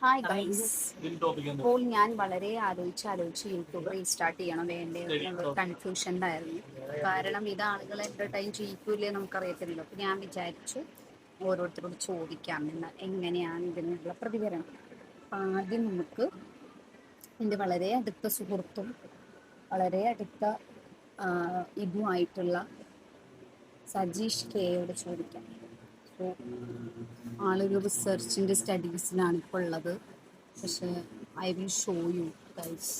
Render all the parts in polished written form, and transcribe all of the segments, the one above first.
Hi guys. ഇപ്പോൾ ഞാൻ വളരെ ആലോചിച്ച് യൂട്യൂബ് റീസ്റ്റാർട്ട് ചെയ്യണം വേണ്ടേ എന്നുള്ള കൺഫ്യൂഷനിലായിരുന്നു. കാരണം ഇത് ആളുകളെ എൻ്റർടൈൻ ചെയ്യിക്കൂലേ നമുക്കറിയത്തില്ലല്ലോ. അപ്പം ഞാൻ വിചാരിച്ചു ഓരോരുത്തരോട് ചോദിക്കാം എന്ന് എങ്ങനെയാണ് ഇതിനുള്ള പ്രതികരണം. അപ്പം ആദ്യം നമുക്ക് എൻ്റെ വളരെ അടുത്ത സുഹൃത്തും വളരെ അടുത്ത ഇതുമായിട്ടുള്ള സജീഷ് കെയോട് ചോദിക്കാം. സോ ആളൊരു റിസർച്ചിൻ്റെ സ്റ്റഡീസിലാണ് ഇപ്പോൾ ഉള്ളത്. പക്ഷേ I will show you guys.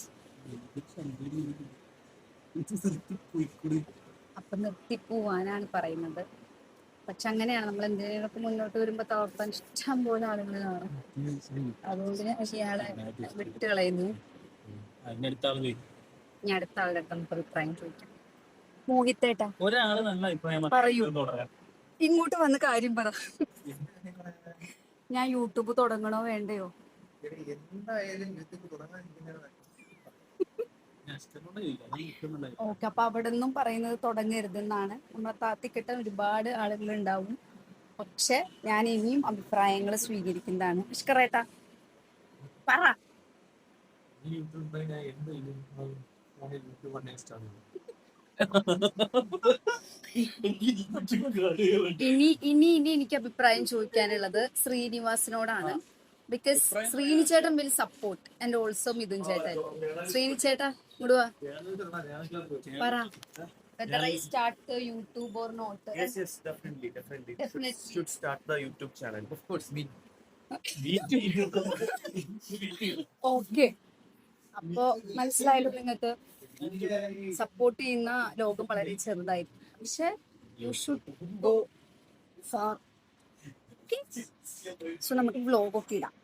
അപ്പം നിർത്തിപ്പോവാനാണ് പറയുന്നത്. പക്ഷെ അങ്ങനെയാണ് നമ്മൾ എന്തെങ്കിലുമൊക്കെ മുന്നോട്ട് വരുമ്പോൾ തളർത്താൻ ഇഷ്ടം പോലെ ആളുകൾ കാണും. അതുകൊണ്ട് ഞാൻ ഇയാളെ വിട്ട് കളയുന്നു. ഞാൻ അടുത്ത ആളുടെ അടുത്ത് നമുക്ക് അഭിപ്രായം ചോദിക്കാം. മോഹിത്തേട്ടാ പറയൂ, ഇങ്ങോട്ട് വന്ന് കാര്യം പറ. ഞാൻ യൂട്യൂബ് തുടങ്ങണോ വേണ്ടയോ? ഓക്കെ, അപ്പൊ അവിടെ നിന്നും പറയുന്നത് തുടങ്ങരുതെന്നാണ്. നമ്മളെ താത്തിക്കിട്ട ഒരുപാട് ആളുകൾ ഉണ്ടാവും. പക്ഷെ ഞാൻ ഇനിയും അഭിപ്രായങ്ങൾ സ്വീകരിക്കുന്നതാണ്. ഇഷ്കറേട്ടാ പറ. ഇനി ഇനി ഇനി എനിക്ക് അഭിപ്രായം ചോദിക്കാനുള്ളത് ശ്രീനിവാസിനോടാണ്. ബിക്കോസ് ശ്രീനി ചേട്ടൻ will support and also Mithun ചേട്ടൻ. ശ്രീനി ചേട്ടാ ഇടുവാ പറ. Whether I start the YouTube or not? Yes, definitely. Should start the YouTube channel. Of course, me. Okay, അപ്പോ മനസ്സിലായല്ലോ നിങ്ങൾക്ക്. സപ്പോർട്ട് ചെയ്യുന്ന ലോകം വളരെ ചെറുതായിരിക്കും. പക്ഷെ you should go far. So നമുക്ക് വ്ലോഗൊക്കെ ഇടാം.